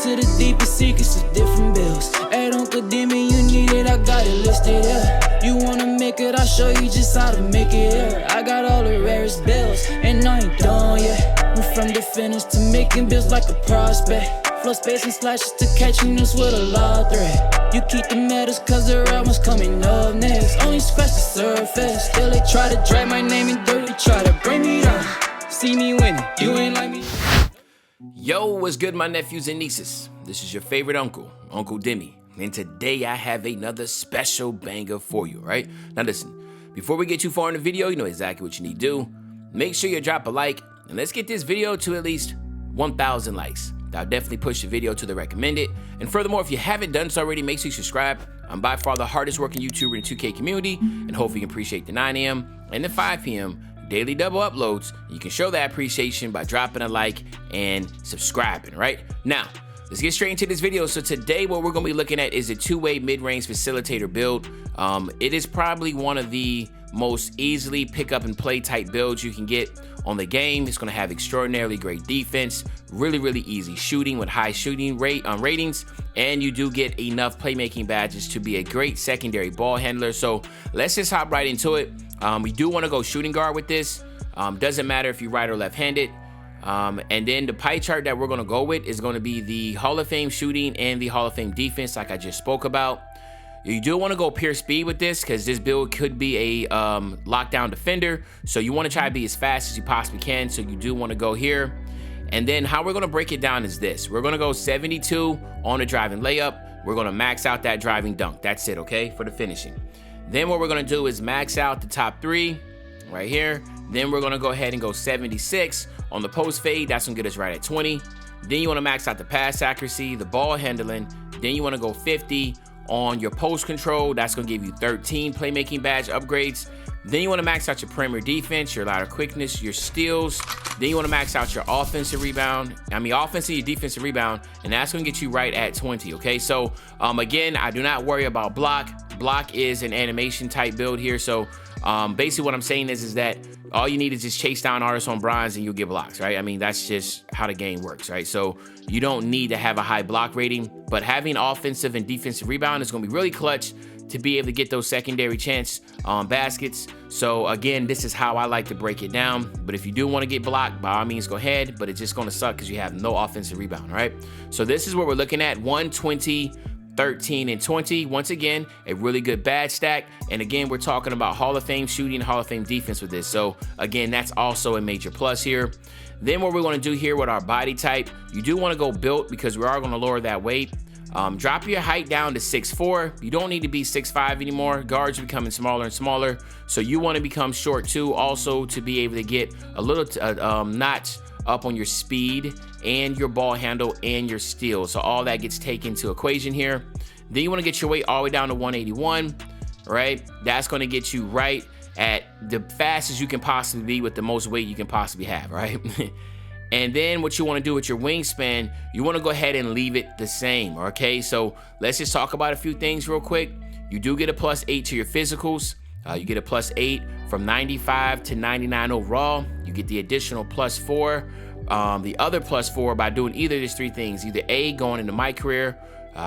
to the deepest secrets of different bills. Hey, Uncle Demi, you need it, I got it listed here. You wanna make it, I'll show you just how to make it here. I got all the rarest bills, and I ain't done yet. Went from the finish to making bills like a prospect. Flow space and slashes to catching us with a lot of threat. You keep the medals cause the right one's coming up next. Only scratch the surface, still they try to drag my name in dirt. They try to bring me down, see me winning, you ain't like me. Yo, what's good, my nephews and nieces? This is your favorite uncle, Uncle Demi. And today I have another special banger for you, right? Now listen, before we get too far in the video, you know exactly what you need to do. Make sure you drop a like, and let's get this video to at least 1,000 likes. That'll definitely push the video to the recommended. And furthermore, if you haven't done so already, make sure you subscribe. I'm by far the hardest working YouTuber in the 2K community, and hopefully you can appreciate the 9 a.m. and the 5 p.m. daily double uploads. You can show that appreciation by dropping a like and subscribing, right? Now, let's get straight into this video. So today what we're gonna be looking at is a two-way mid-range facilitator build. It is probably one of the most easily pick up and play type builds you can get on the game. It's gonna have extraordinarily great defense, really easy shooting with high shooting ratings, and you do get enough playmaking badges to be a great secondary ball handler. So let's just hop right into it. We do want to go shooting guard with this. Doesn't matter if you're right or left-handed. And then the pie chart that we're going to go with is going to be the Hall of Fame shooting and the Hall of Fame defense, like I just spoke about. You do want to go pure speed with this because this build could be a lockdown defender. So you want to try to be as fast as you possibly can. So you do want to go here. And then how we're going to break it down is this. We're going to go 72 on a driving layup. We're going to max out that driving dunk. That's it, okay, for the finishing. Then what we're going to do is max out the top three right here. Then we're going to go ahead and go 76 on the post fade. That's going to get us right at 20. Then you want to max out the pass accuracy, the ball handling. Then you want to go 50 on your post control. That's going to give you 13 playmaking badge upgrades. Then you want to max out your perimeter defense, your lateral quickness, your steals. Then you want to max out your offensive rebound. Offensive, your defensive rebound, and that's going to get you right at 20, okay? So, again, I do not worry about block. Block is an animation type build here. So, basically what I'm saying is that all you need is just chase down artists on bronze and you'll get blocks, right? I mean, that's just how the game works, right? So you don't need to have a high block rating, but having offensive and defensive rebound is going to be really clutch to be able to get those secondary chance baskets. So again, this is how I like to break it down. But if you do want to get blocked, by all means, go ahead. But it's just going to suck because you have no offensive rebound, right? So this is what we're looking at: 120, 13, and 20. Once again, a really good badge stack. And again, we're talking about Hall of Fame shooting, Hall of Fame defense with this. So again, that's also a major plus here. Then what we're going to do here with our body type, you do want to go built because we are going to lower that weight. Drop your height down to 6'4". You don't need to be 6'5" anymore. Guards are becoming smaller and smaller. So you want to become short too, also to be able to get a little notch up on your speed and your ball handle and your steal. So all that gets taken into equation here. Then you want to get your weight all the way down to 181, right? That's going to get you right at the fastest you can possibly be with the most weight you can possibly have, right? And then what you want to do with your wingspan, you want to go ahead and leave it the same, okay? So let's just talk about a few things real quick. You do get a +8 to your physicals. You get a +8 from 95 to 99 overall. You get the additional +4. The other +4 by doing either of these three things. Either A, going into my career.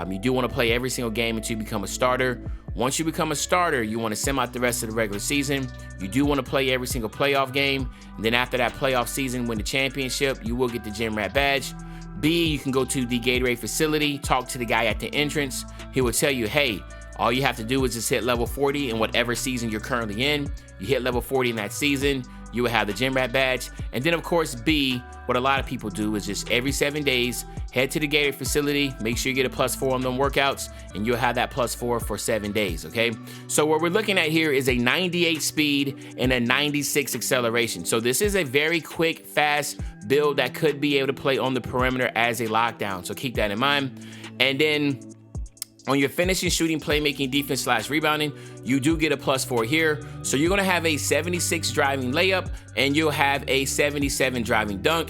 You do want to play every single game until you become a starter. Once you become a starter, you want to sim out the rest of the regular season. You do want to play every single playoff game. And then after that playoff season, win the championship, you will get the Gym Rat badge. B, you can go to the Gatorade facility, talk to the guy at the entrance. He will tell you, hey, all you have to do is just hit level 40 in whatever season you're currently in. You hit level 40 in that season, you will have the Gym Rat badge. And then of course, B, what a lot of people do is just every 7 days, head to the Gatorade facility, make sure you get a +4 on them workouts, and you'll have that +4 for 7 days, okay? So what we're looking at here is a 98 speed and a 96 acceleration. So this is a very quick, fast build that could be able to play on the perimeter as a lockdown. So keep that in mind. And then on your finishing, shooting, playmaking, defense / rebounding, you do get a +4 here. So you're gonna have a 76 driving layup and you'll have a 77 driving dunk.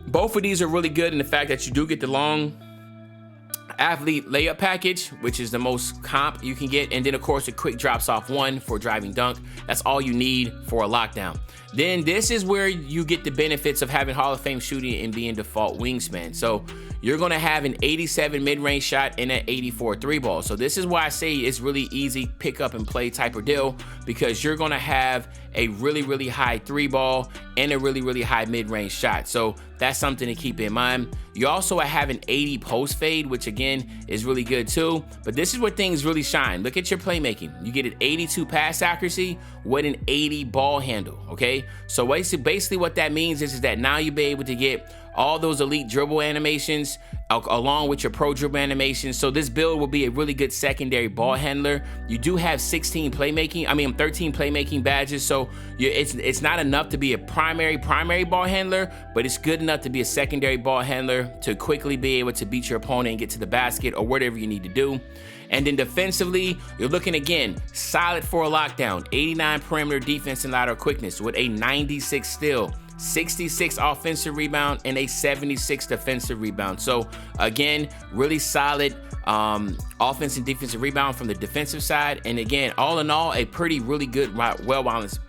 Both of these are really good in the fact that you do get the long athlete layup package, which is the most comp you can get. And then of course, a quick drops off 1 for driving dunk. That's all you need for a lockdown. Then this is where you get the benefits of having Hall of Fame shooting and being default wingspan. So you're gonna have an 87 mid-range shot and an 84 three ball. So this is why I say it's really easy pick up and play type of deal, because you're gonna have a really high three ball and a really high mid-range shot. So that's something to keep in mind. You also have an 80 post fade, which again is really good too, but this is where things really shine. Look at your playmaking. You get an 82 pass accuracy with an 80 ball handle, okay? So basically what that means is that now you'll be able to get all those elite dribble animations along with your pro dribble animations. So this build will be a really good secondary ball handler. You do have 13 playmaking badges. So it's not enough to be a primary ball handler, but it's good enough to be a secondary ball handler to quickly be able to beat your opponent and get to the basket or whatever you need to do. And then defensively, you're looking again, solid for a lockdown, 89 perimeter defense and lateral quickness with a 96 steal, 66 offensive rebound, and a 76 defensive rebound. So again, really solid offense and defensive rebound from the defensive side. And again, all in all, a really good, well-balanced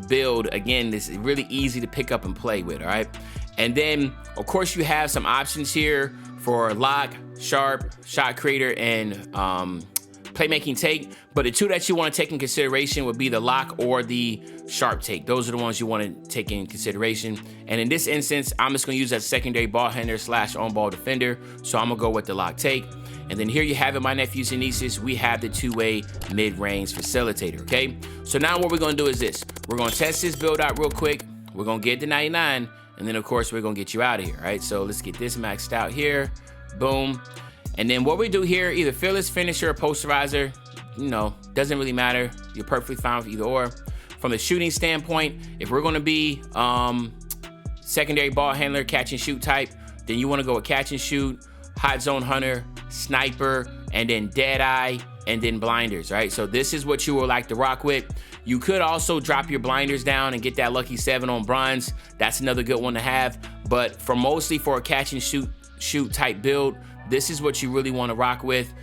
build. Again, this is really easy to pick up and play with, all right? And then, of course, you have some options here for lock, sharp, shot creator, and playmaking take. But the two that you want to take in consideration would be the lock or the sharp take. Those are the ones you want to take in consideration. And in this instance, I'm just going to use that secondary ball handler / on-ball defender. So I'm going to go with the lock take. And then here you have it, my nephews and nieces. We have the two-way mid-range facilitator, okay? So now what we're going to do is this. We're going to test this build out real quick. We're going to get the 99. And then, of course, we're going to get you out of here, all right? So let's get this maxed out here. Boom. And then what we do here, either fearless finisher or posterizer, you know, doesn't really matter. You're perfectly fine with either or. From the shooting standpoint, if we're going to be secondary ball handler, catch and shoot type, then you want to go with catch and shoot, hot zone hunter, sniper, and then dead eye, and then blinders, right? So this is what you would like to rock with. You could also drop your blinders down and get that lucky 7 on bronze. That's another good one to have. But mostly for a catch and shoot type build, this is what you really want to rock with.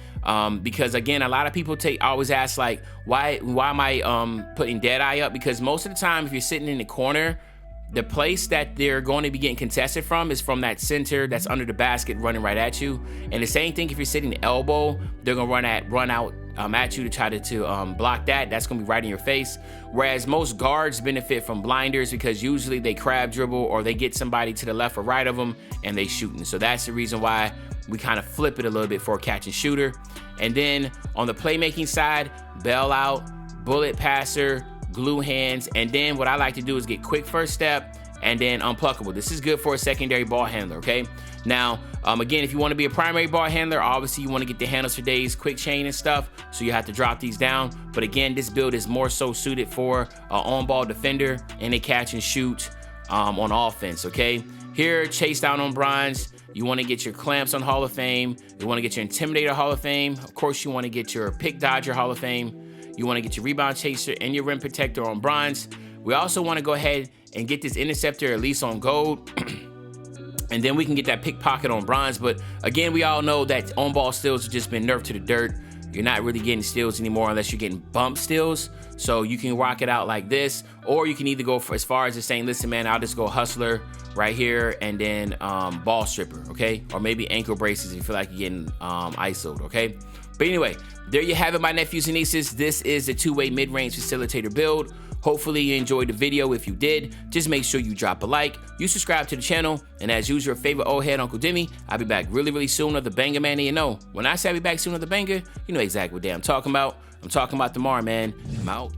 Because again, a lot of people always ask like, why am I putting dead eye up? Because most of the time, if you're sitting in the corner, the place that they're going to be getting contested from is from that center that's under the basket running right at you. And the same thing if you're sitting elbow, they're going to run out at you to try to block that. That's going to be right in your face. Whereas most guards benefit from blinders because usually they crab dribble or they get somebody to the left or right of them and they shooting. So that's the reason why we kind of flip it a little bit for a catch and shooter. And then on the playmaking side, bailout, bullet passer, glue hands, and then what I like to do is get quick first step and then unpluckable. This is good for a secondary ball handler, okay? Now, again, if you want to be a primary ball handler, obviously you want to get the handles for days, quick chain and stuff, so you have to drop these down. But again, this build is more so suited for an on-ball defender and a catch and shoot on offense, okay? Here, chase down on bronze. You want to get your clamps on Hall of Fame. You want to get your Intimidator Hall of Fame. Of course, you want to get your Pick Dodger Hall of Fame. You want to get your Rebound Chaser and your Rim Protector on bronze. We also want to go ahead and get this Interceptor at least on gold. And then we can get that Pickpocket on bronze. But again, we all know that on-ball steals have just been nerfed to the dirt. You're not really getting steals anymore unless you're getting bump steals. So you can rock it out like this. Or you can either go for as far as just saying, listen, man, I'll just go Hustler right here and then Ball Stripper, okay? Or maybe ankle braces if you feel like you're getting ISO'd, okay? But anyway, there you have it, my nephews and nieces. This is the two-way mid-range facilitator build. Hopefully you enjoyed the video. If you did, just make sure you drop a like, you subscribe to the channel, and as usual, your favorite old head, Uncle Demi, I'll be back really soon with the banger, man. And you know, when I say I'll be back soon with the banger, you know exactly what day I'm talking about. I'm talking about tomorrow, man. I'm out.